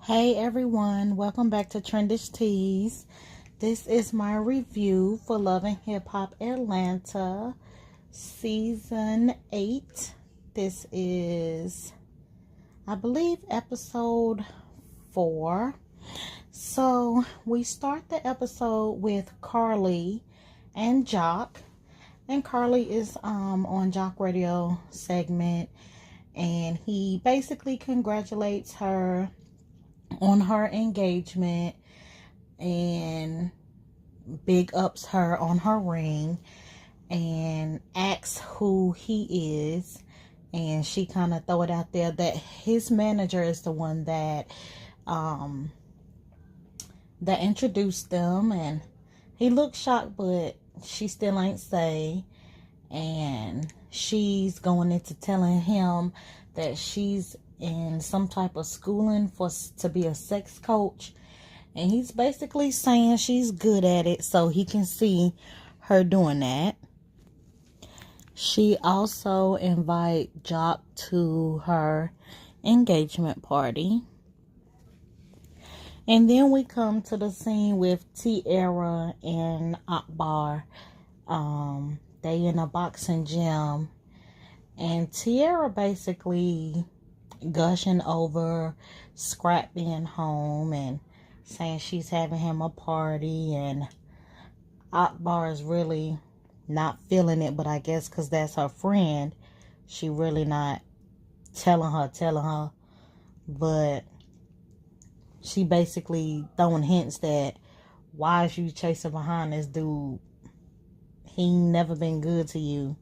Hey everyone, welcome back to Trendish Teas. This is my review for Love and Hip Hop Atlanta Season 8. This is, I believe, episode 4. So we start the episode with Carly and Jock. And Carly is on Jock Radio segment, and he basically congratulates her on her engagement and big ups her on her ring and asks who he is, and she kind of throw it out there that his manager is the one that introduced them, and he looked shocked, but she still ain't say. And she's going into telling him that she's in some type of schooling to be a sex coach, and he's basically saying she's good at it, so he can see her doing that. She also invite Jock to her engagement party. And then we come to the scene with Tiarra and Akbar. They in a boxing gym, and Tiarra basically gushing over Scrap being home and saying she's having him a party, and Akbar is really not feeling it, but I guess because that's her friend, she really not telling her, but she basically throwing hints that why is you chasing behind this dude? He ain't never been good to you.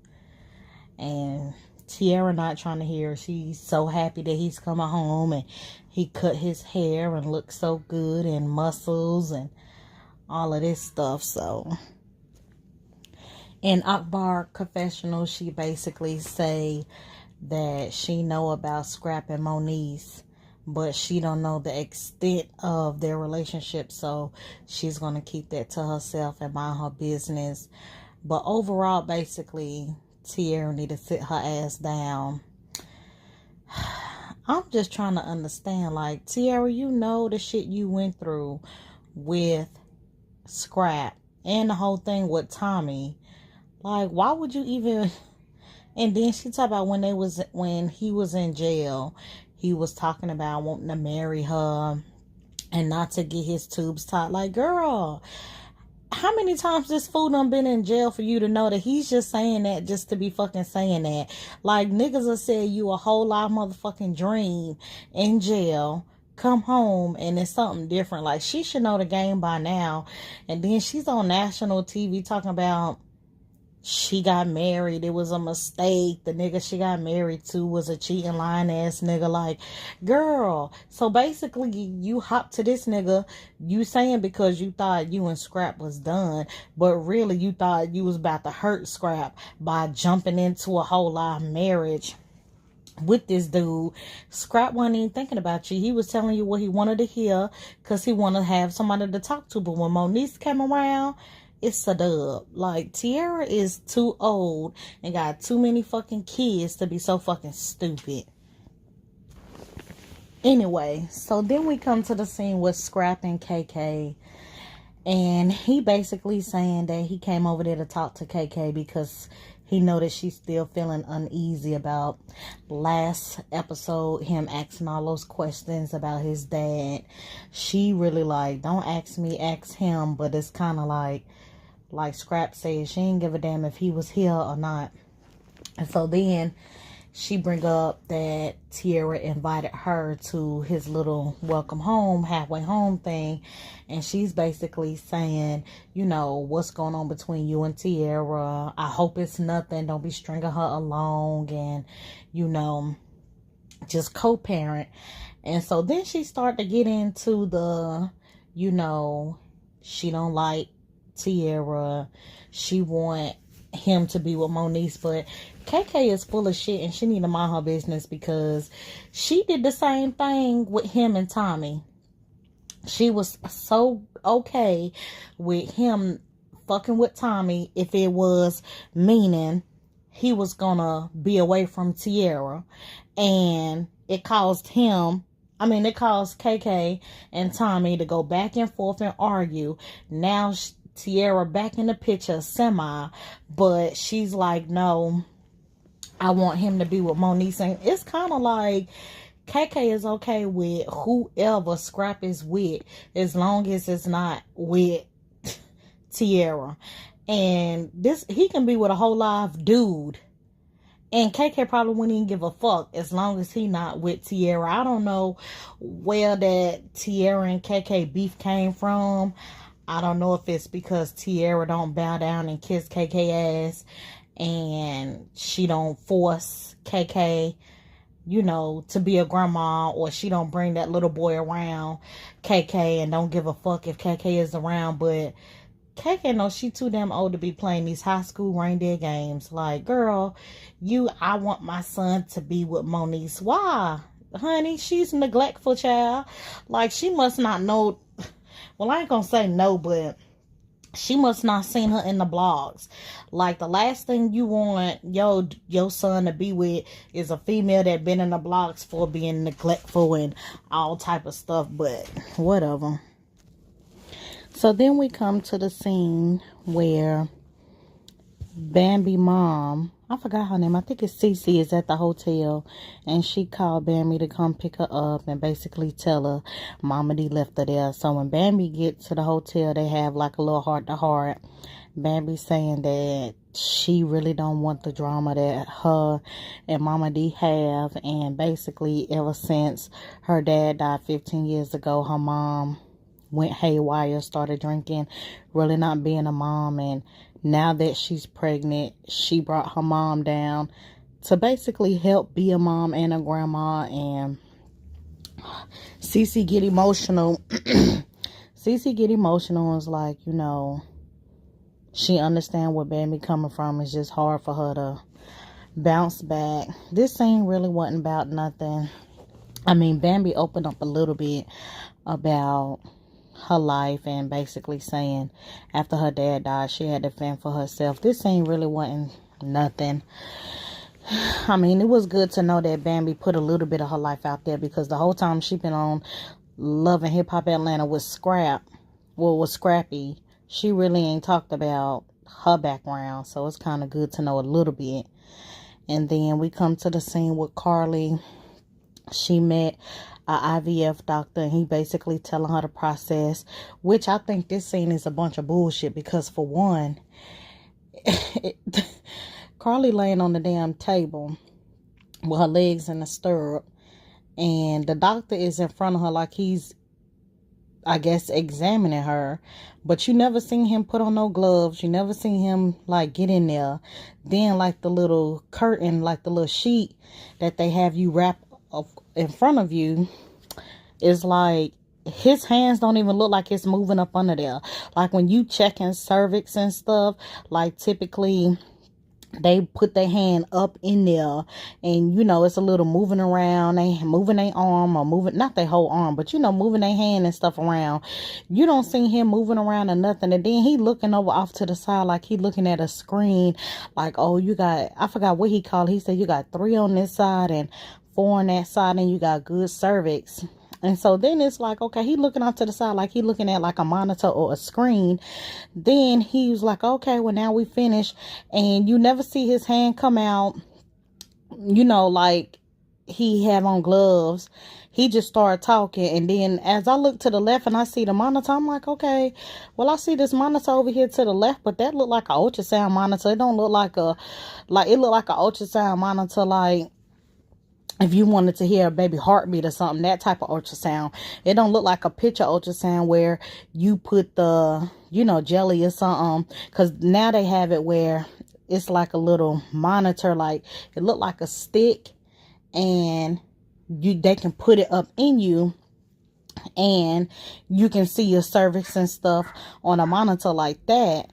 And Tiarra not trying to hear. She's so happy that he's coming home and he cut his hair and looks so good, and muscles and all of this stuff. So in Akbar confessional, she basically say that she know about Scrap and Moniece, but she don't know the extent of their relationship, so she's going to keep that to herself and mind her business. But overall, basically, Tiarra need to sit her ass down. I'm just trying to understand, like, Tiarra, you know the shit you went through with Scrap and the whole thing with Tommy. Like, why would you even... And then she talked about when he was in jail, he was talking about wanting to marry her and not to get his tubes tied. Like, girl, how many times this fool done been in jail for you to know that he's just saying that just to be fucking saying that? Like, niggas will say you a whole lot of motherfucking dream in jail, come home, and it's something different. Like, she should know the game by now. And then she's on national TV talking about she got married. It was a mistake. The nigga she got married to was a cheating, lying ass nigga. Like, girl. So basically, you hop to this nigga, you saying because you thought you and Scrap was done, but really you thought you was about to hurt Scrap by jumping into a whole lot of marriage with this dude. Scrap wasn't even thinking about you. He was telling you what he wanted to hear because he wanted to have somebody to talk to. But when Moniece came around, it's a dub. Like, Tiarra is too old and got too many fucking kids to be so fucking stupid. Anyway, so then we come to the scene with Scrap and KK. And he basically saying that he came over there to talk to KK because he know that she's still feeling uneasy about last episode, him asking all those questions about his dad. She really like, don't ask me, ask him. But it's kind of like Scrap says, she ain't give a damn if he was here or not. And so then she bring up that Tiarra invited her to his little welcome home, halfway home thing. And she's basically saying, you know, what's going on between you and Tiarra? I hope it's nothing. Don't be stringing her along and, you know, just co-parent. And so then she started to get into the, you know, she don't like Tiarra. She want him to be with Moniece, but KK is full of shit and she need to mind her business because she did the same thing with him and Tommy. She was so okay with him fucking with Tommy if it was meaning he was gonna be away from Tiarra, and it caused him it caused KK and Tommy to go back and forth and argue. Now Tiarra back in the picture semi, but she's like, no, I want him to be with Moniece. And it's kind of like KK is okay with whoever Scrap is with, as long as it's not with Tiarra. And he can be with a whole live dude, and KK probably wouldn't even give a fuck as long as he not with Tiarra. I don't know where that Tiarra and KK beef came from. I don't know if it's because Tiarra don't bow down and kiss KK ass, and she don't force KK, to be a grandma, or she don't bring that little boy around KK and don't give a fuck if KK is around. But KK knows she too damn old to be playing these high school reindeer games. Like, girl, I want my son to be with Moniece. Why? Honey, she's a neglectful child. Like, she must not know. Well, I ain't gonna say no, but she must not seen her in the blogs. Like, the last thing you want your son to be with is a female that been in the blogs for being neglectful and all type of stuff. But whatever. So then we come to the scene where Bambi mom, I forgot her name, I think it's Cece, is at the hotel, and she called Bambi to come pick her up and basically tell her Mama D left her there. So when Bambi gets to the hotel, they have like a little heart-to-heart. Bambi saying that she really don't want the drama that her and Mama D have, and basically ever since her dad died 15 years ago, her mom went haywire, started drinking, really not being a mom. And now that she's pregnant, she brought her mom down to basically help be a mom and a grandma. And Cece get emotional. Cece get emotional and is like, she understand where Bambi coming from. It's just hard for her to bounce back. This scene really wasn't about nothing. Bambi opened up a little bit about her life and basically saying after her dad died, she had to fend for herself. This scene really wasn't nothing. It was good to know that Bambi put a little bit of her life out there, because the whole time she been on Love and Hip Hop Atlanta with Scrappy, she really ain't talked about her background. So it's kind of good to know a little bit. And then we come to the scene with Carly. She met an IVF doctor, and he basically telling her the process, which I think this scene is a bunch of bullshit, because for one, Carly laying on the damn table with her legs in the stirrup, and the doctor is in front of her like he's, I guess, examining her, but you never seen him put on no gloves. You never seen him like get in there. Then like the little curtain, like the little sheet that they have you wrap in front of you, is like his hands don't even look like it's moving up under there. Like when you checking cervix and stuff, like typically they put their hand up in there, and it's a little moving around. They moving their arm, or moving, not their whole arm, but moving their hand and stuff around. You don't see him moving around or nothing. And then he looking over off to the side like he looking at a screen, like, oh, you got, I forgot what he called. He said you got 3 on this side and 4 on that side, and you got good cervix. And so then it's like, okay, he looking off to the side like he looking at like a monitor or a screen. Then he was like, okay, well, now we finished. And you never see his hand come out, like he have on gloves. He just started talking. And then as I look to the left and I see the monitor, I'm like, okay, well, I see this monitor over here to the left, but that look like an ultrasound monitor. It don't look like it look like an ultrasound monitor, like if you wanted to hear a baby heartbeat or something, that type of ultrasound. It don't look like a picture ultrasound where you put the, jelly or something. Because now they have it where it's like a little monitor, like it look like a stick, and they can put it up in you, and you can see your cervix and stuff on a monitor like that.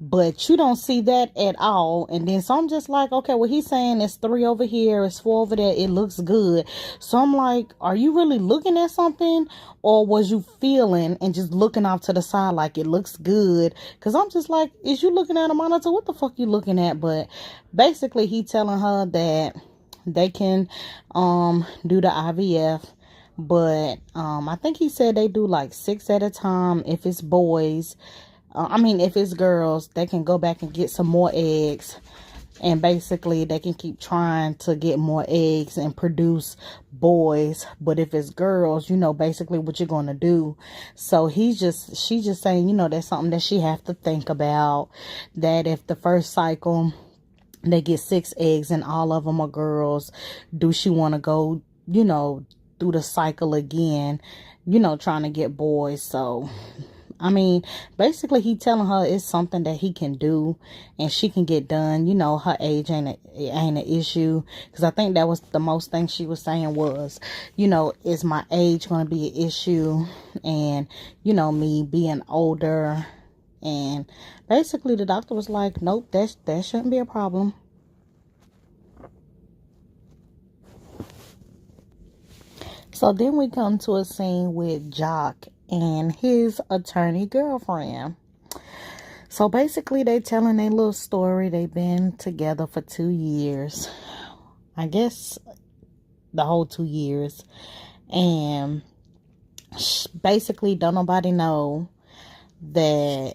But you don't see that at all. And then so I'm just like, okay, well, he's saying it's 3 over here, it's 4 over there, it looks good. So I'm like, are you really looking at something, or was you feeling and just looking off to the side like it looks good? Because I'm just like, is you looking at a monitor? What the fuck you looking at? But basically he telling her that they can do the IVF But I think he said they do like 6 at a time. If it's boys, if it's girls, they can go back and get some more eggs. And basically they can keep trying to get more eggs and produce boys. But if it's girls, basically what you're going to do. So she's just saying, that's something that she have to think about. That if the first cycle they get 6 eggs and all of them are girls, do she want to go, through the cycle again, trying to get boys? So basically he telling her it's something that he can do and she can get done. Her age ain't an issue. Because I think that was the most thing she was saying was, is my age going to be an issue? And, me being older. And basically the doctor was like, nope, that shouldn't be a problem. So then we come to a scene with Jock and his attorney girlfriend. So basically they telling their little story. They've been together for 2 years. I guess the whole 2 years. And basically don't nobody know that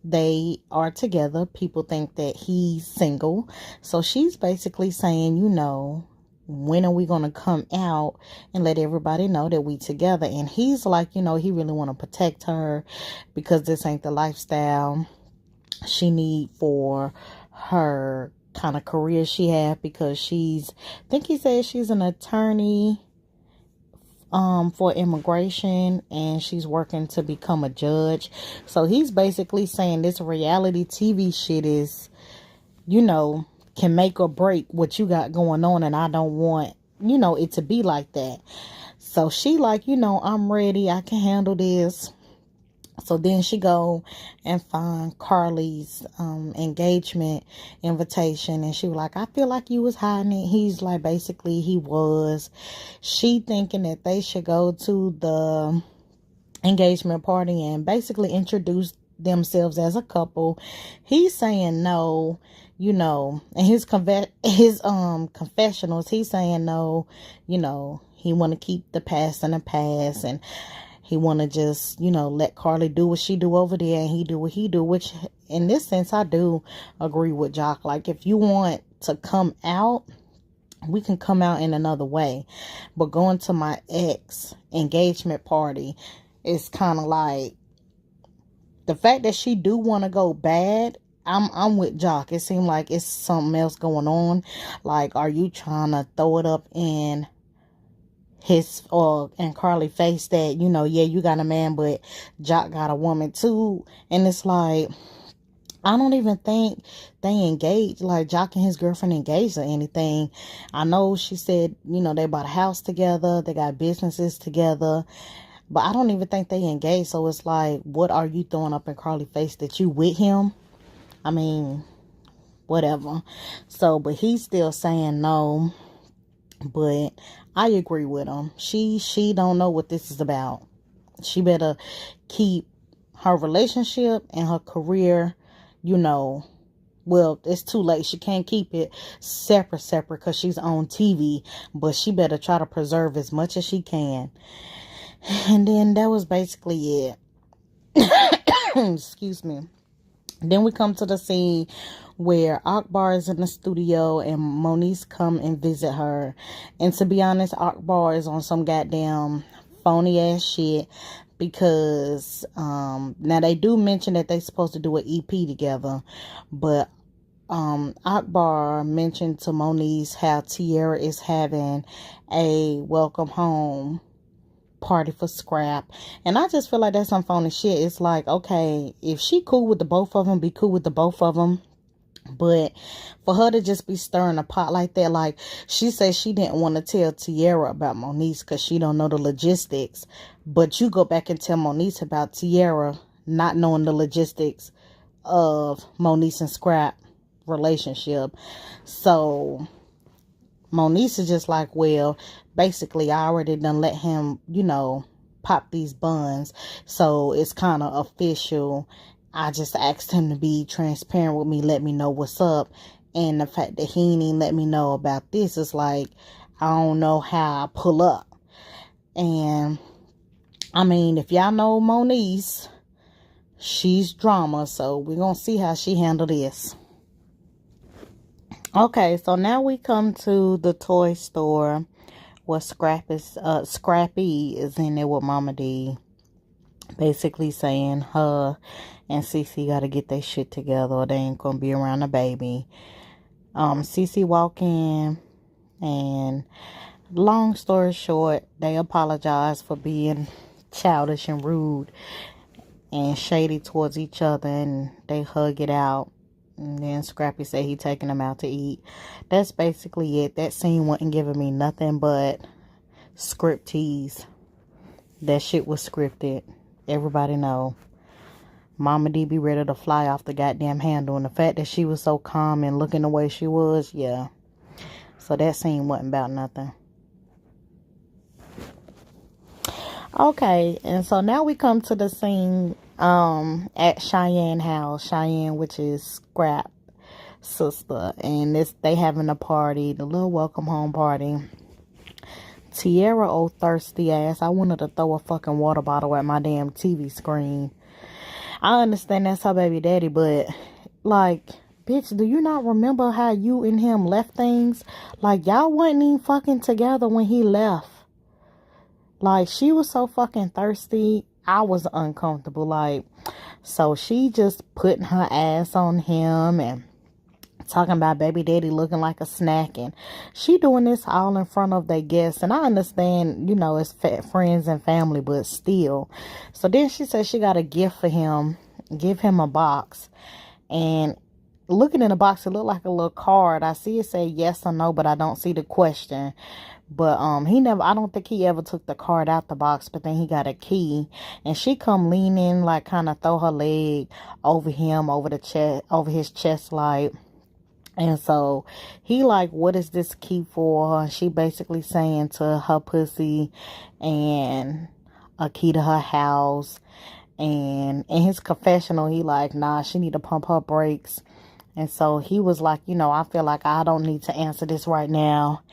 they are together. People think that he's single. So she's basically saying, when are we going to come out and let everybody know that we together? And he's like, he really want to protect her because this ain't the lifestyle she need for her kind of career she have, because I think he said she's an attorney for immigration and she's working to become a judge. So he's basically saying this reality TV shit is, can make or break what you got going on, and I don't want, it to be like that. So she like, I'm ready, I can handle this. So then she go and find Carly's engagement invitation, and she was like, I feel like you was hiding it. He's like, basically he was. She thinking that they should go to the engagement party and basically introduce themselves as a couple. He's saying no, and his confessionals, he's saying no, he want to keep the past in the past, and he want to just, let Carly do what she do over there and he do what he do, which in this sense, I do agree with Jock. Like, if you want to come out, we can come out in another way. But going to my ex engagement party is kind of like, the fact that she do want to go bad, I'm with Jock. It seemed like it's something else going on. Like, are you trying to throw it up in his and Carly face that, yeah, you got a man, but Jock got a woman too? And it's like, I don't even think they engaged, like Jock and his girlfriend engaged or anything. I know she said, they bought a house together, they got businesses together, but I don't even think they engaged. So it's like, what are you throwing up in Carly's face that you with him? Whatever. So, but he's still saying no. But I agree with him. She don't know what this is about. She better keep her relationship and her career, well, it's too late. She can't keep it separate because she's on TV. But she better try to preserve as much as she can. And then that was basically it. Excuse me. Then we come to the scene where Akbar is in the studio and Moniece come and visit her. And to be honest, Akbar is on some goddamn phony ass shit, because now they do mention that they supposed to do an EP together, but Akbar mentioned to Moniece how Tiarra is having a welcome home party for Scrap, and I just feel like that's some phony shit. It's like, okay, if she cool with the both of them, be cool with the both of them. But for her to just be stirring a pot like that, like she said she didn't want to tell Tiarra about Moniece because she don't know the logistics. But you go back and tell Moniece about Tiarra not knowing the logistics of Moniece and Scrap relationship. So Moniece is just like, well, basically I already done let him, pop these buns. So it's kind of official. I just asked him to be transparent with me, let me know what's up. And the fact that he ain't even let me know about this is like, I don't know how I pull up. And I mean, if y'all know Moniece, she's drama, so we're gonna see how she handle this. Okay, so now we come to the toy store where Scrappy is in there with Mama D, basically saying her and Cece gotta get their shit together or they ain't gonna be around the baby. Cece walk in, and long story short, they apologize for being childish and rude and shady towards each other, and they hug it out. And then Scrappy said he taking them out to eat. That's basically it. That scene wasn't giving me nothing but script tease. That shit was scripted. Everybody know. Mama D be ready to fly off the goddamn handle. And the fact that she was so calm and looking the way she was, yeah. So that scene wasn't about nothing. Okay, and so now we come to the scene at Cheyenne House. Cheyenne, which is Scrap sister, and they having a party, the little welcome home party. Tiarra, old thirsty ass, I wanted to throw a fucking water bottle at my damn TV screen. I understand that's her baby daddy, but like, bitch, do you not remember how you and him left things? Like, y'all wasn't even fucking together when he left. Like, she was so fucking thirsty. I was uncomfortable. Like, so she just putting her ass on him and talking about baby daddy looking like a snack. And she doing this all in front of their guests. And I understand, you know, it's friends and family, but still. So then she said she got a gift for him. Give him a box. And looking in the box, it looked like a little card. I see it say yes or no, but I don't see the question. But I don't think he ever took the card out the box, but then he got a key. And she come leaning, like kind of throw her leg over him, over his chest, like. And so he like, what is this key for? She basically saying to her pussy and a key to her house. And in his confessional, he like, nah, she need to pump her brakes. And so he was like, you know, I feel like I don't need to answer this right now.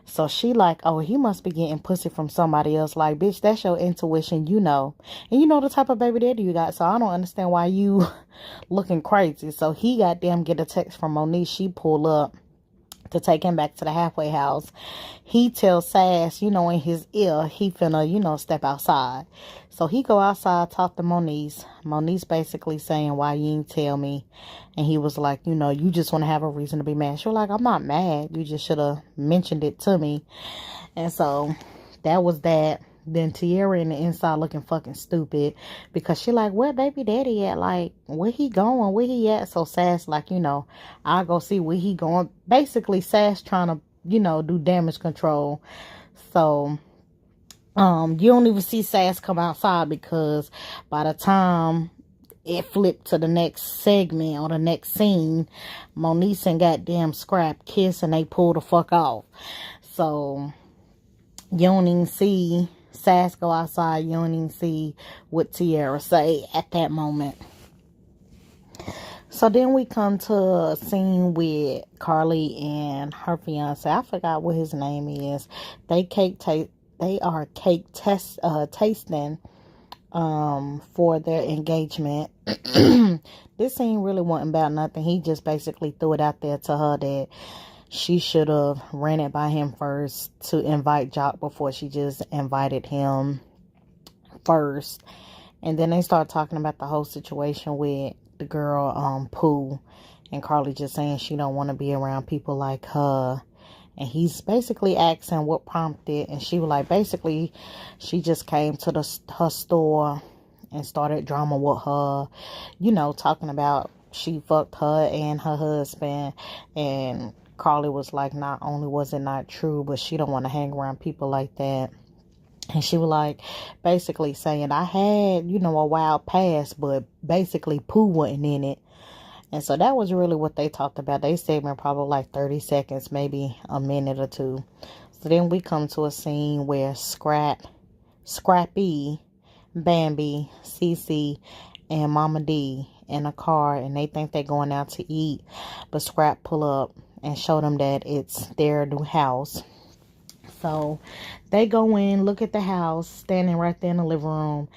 So she like, oh, he must be getting pussy from somebody else. Like, bitch, that's your intuition, you know. And you know the type of baby daddy you got. So I don't understand why you looking crazy. So he goddamn get a text from Moniece. She pull up to take him back to the halfway house. He tells Sass, you know, in his ear, he finna, you know, step outside. So he go outside, talk to Moniece. Moniece basically saying, why you ain't tell me? And he was like, you know, you just want to have a reason to be mad. She was like, I'm not mad. You just should have mentioned it to me. And so that was that. Then Tiarra in the inside looking fucking stupid because she like, where baby daddy at? Like, where he going? Where he at? So Sass like, you know, I'll go see where he going. Basically, Sass trying to, you know, do damage control. So, you don't even see Sass come outside because by the time it flipped to the next segment or the next scene, Moniece and goddamn Scrap kiss and they pull the fuck off. So, you don't even see Sass go outside. You don't even see what Tiarra say at that moment. So then we come to a scene with Carly and her fiance. I forgot what his name is. They are cake tasting for their engagement. This scene really wasn't about nothing. He just basically threw it out there to her that she should have ran it by him first to invite Jock before she just invited him first. And then they start talking about the whole situation with the girl Pooh, and Carly just saying she don't want to be around people like her. And he's basically asking what prompted, and she was like, basically she just came to her store and started drama with her, you know, talking about she fucked her and her husband. And Carly was like, not only was it not true, but she don't want to hang around people like that. And she was like, basically saying, I had, you know, a wild past, but basically Pooh wasn't in it. And so that was really what they talked about. They segment probably like 30 seconds, maybe a minute or two. So then we come to a scene where Scrappy, Bambi, Cece, and Mama D in a car, and they think they're going out to eat. But Scrap pull up and show them that it's their new house. So they go in, look at the house, standing right there in the living room.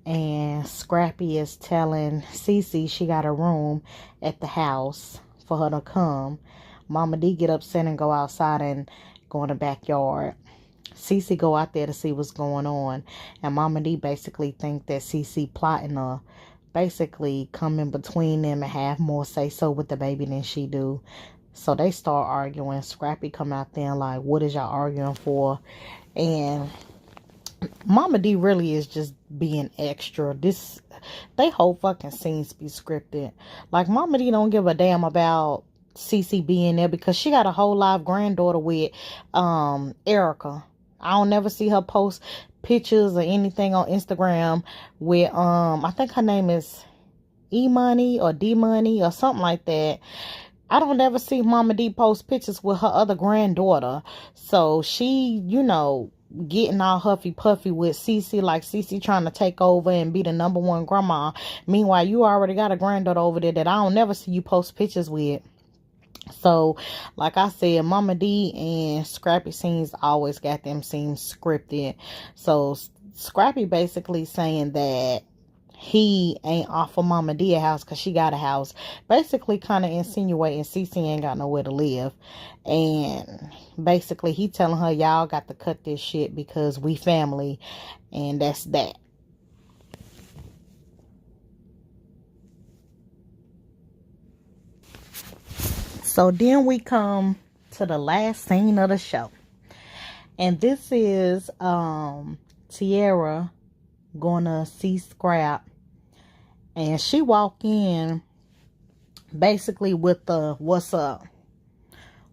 And Scrappy is telling Cece she got a room at the house for her to come. Mama D get upset and go outside and go in the backyard. Cece go out there to see what's going on. And Mama D basically think that Cece plotting to basically come in between them and have more say so with the baby than she do. So they start arguing. Scrappy come out there and like, what is y'all arguing for? And Mama D really is just being extra. They whole fucking scenes be scripted. Like, Mama D don't give a damn about Cece being there because she got a whole live granddaughter with Erica. I don't never see her post pictures or anything on Instagram with I think her name is E Money or D Money or something like that. I don't ever see Mama D post pictures with her other granddaughter. So she, getting all huffy puffy with Cece, like Cece trying to take over and be the number one grandma. Meanwhile, you already got a granddaughter over there that I don't never see you post pictures with. So, like I said, Mama D and Scrappy scenes always got them scenes scripted. So, Scrappy basically saying that he ain't off of Mama D a house because she got a house. Basically kind of insinuating Cece ain't got nowhere to live. And basically he telling her, y'all got to cut this shit because we family. And that's that. So then we come to the last scene of the show. And this is Tiarra gonna see Scrap. And she walk in basically with the, what's up?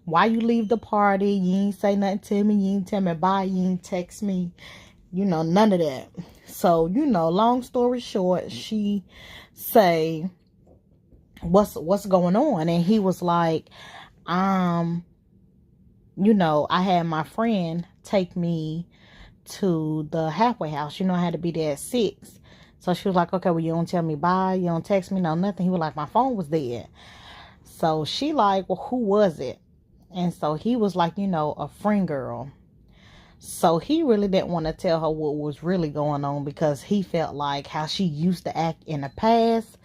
Why you leave the party? You ain't say nothing to me. You ain't tell me bye. You ain't text me. None of that. So, long story short, she say, what's going on? And he was like, I had my friend take me to the halfway house. I had to be there at 6. So she was like, okay, well, you don't tell me bye. You don't text me, no, nothing. He was like, my phone was dead. So she like, well, who was it? And so he was like, a friend girl. So he really didn't want to tell her what was really going on because he felt like how she used to act in the past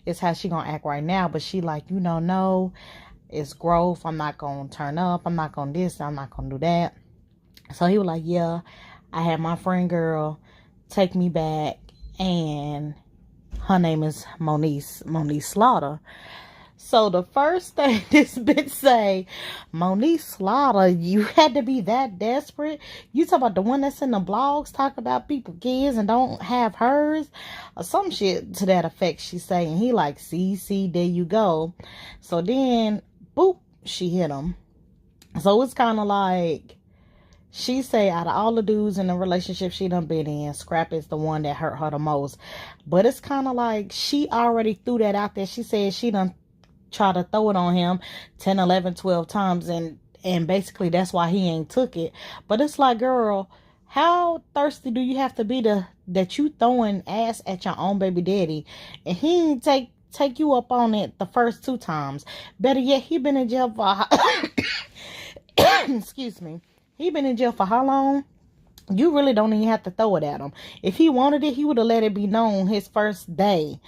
is how she gonna act right now. But she like, no, it's growth. I'm not gonna turn up. I'm not gonna this. I'm not gonna do that. So he was like, yeah, I had my friend girl take me back. And her name is Moniece Slaughter. So the first thing this bitch say, Moniece Slaughter, you had to be that desperate? You talk about the one that's in the blogs talk about people kids and don't have hers? Or some shit to that effect she say. And he like, see, there you go. So then, boop, she hit him. So it's kind of like, she say out of all the dudes in the relationship she done been in, Scrap is the one that hurt her the most. But it's kind of like she already threw that out there. She said she done tried to throw it on him 10, 11, 12 times. And basically that's why he ain't took it. But it's like, girl, how thirsty do you have to be that you throwing ass at your own baby daddy? And he ain't take you up on it the first 2 times. Better yet, he been in jail for... Excuse me. He been in jail for how long? You really don't even have to throw it at him. If he wanted it, he would have let it be known his first day.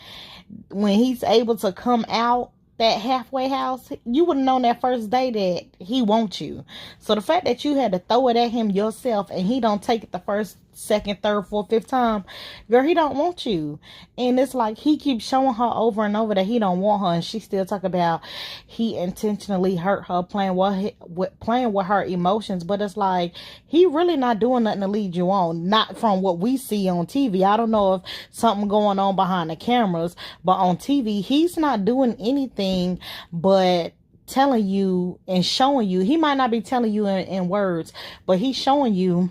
When he's able to come out that halfway house, you would have known that first day that he wants you. So the fact that you had to throw it at him yourself and he don't take it the first, second, third, fourth, fifth time, girl, he don't want you. And it's like he keeps showing her over and over that he don't want her, and she still talk about he intentionally hurt her, playing with her emotions. But it's like he really not doing nothing to lead you on, not from what we see on TV. I don't know if something going on behind the cameras, but on TV he's not doing anything but telling you and showing you. He might not be telling you in words, but he's showing you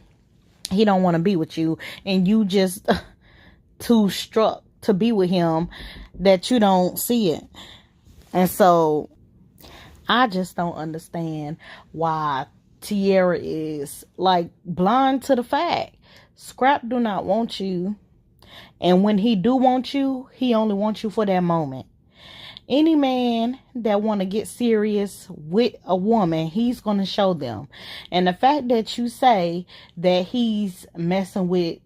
he don't want to be with you, and you just too struck to be with him that you don't see it. And so I just don't understand why Tiarra is like blind to the fact Scrap do not want you, and when he do want you, he only wants you for that moment. Any man that want to get serious with a woman, he's going to show them. And the fact that you say that he's messing with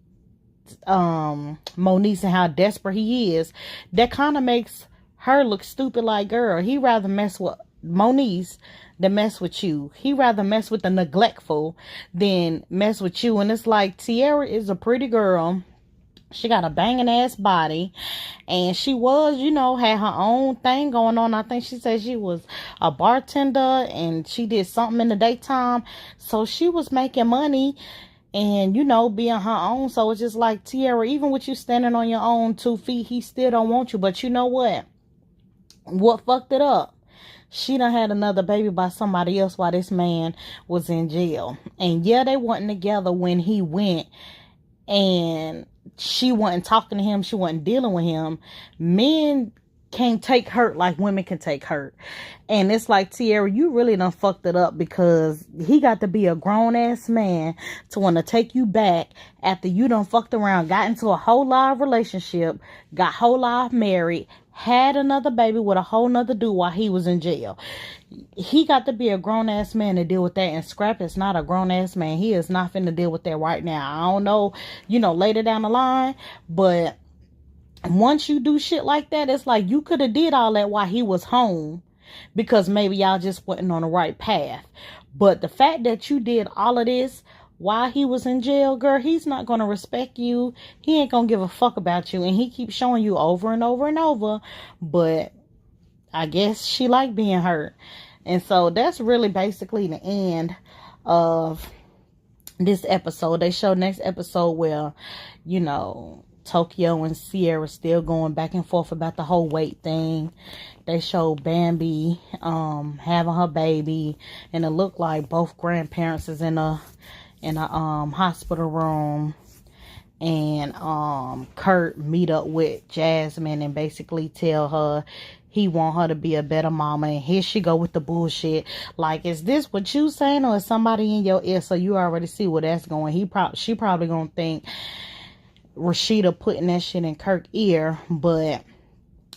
Moniece and how desperate he is, that kind of makes her look stupid. Like, girl, he rather mess with Moniece than mess with you. He rather mess with the neglectful than mess with you. And it's like, Tiarra is a pretty girl. She got a banging ass body, and she was, you know, had her own thing going on. I think she said she was a bartender and she did something in the daytime, so she was making money and, you know, being her own. So it's just like, Tiarra, even with you standing on your own 2 feet, he still don't want you. But you know what fucked it up? She done had another baby by somebody else while this man was in jail. And yeah, they wasn't together when he went, and she wasn't talking to him, she wasn't dealing with him. Men can't take hurt like women can take hurt. And it's like, Tiarra, you really done fucked it up, because he got to be a grown-ass man to want to take you back after you done fucked around, got into a whole live relationship, got whole live married, had another baby with a whole nother dude while he was in jail. He got to be a grown-ass man to deal with that, and Scrap is not a grown-ass man. He is not finna deal with that right now. I don't know, you know, later down the line, but once you do shit like that, it's like you could have did all that while he was home, because maybe y'all just wasn't on the right path. But the fact that you did all of this while he was in jail, girl, he's not going to respect you. He ain't going to give a fuck about you. And he keeps showing you over and over and over. But I guess she liked being hurt. And so that's really basically the end of this episode. They show next episode where, you know, Tokyo and Sierra still going back and forth about the whole weight thing. They show Bambi having her baby, and it looked like both grandparents is in a hospital room. And Kurt meet up with Jasmine and basically tell her he want her to be a better mama. And here she go with the bullshit. Like, is this what you saying, or is somebody in your ear? So you already see where that's going. She probably gonna think Rashida putting that shit in Kirk's ear. But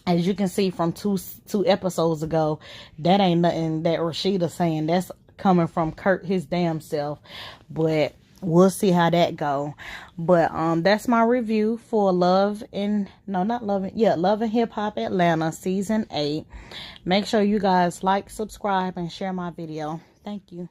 as you can see from two episodes ago, that ain't nothing that Rashida saying. That's coming from Kurt his damn self. But we'll see how that go. But that's my review for Love and Hip Hop Atlanta season 8. Make sure you guys like, subscribe, and share my video. Thank you.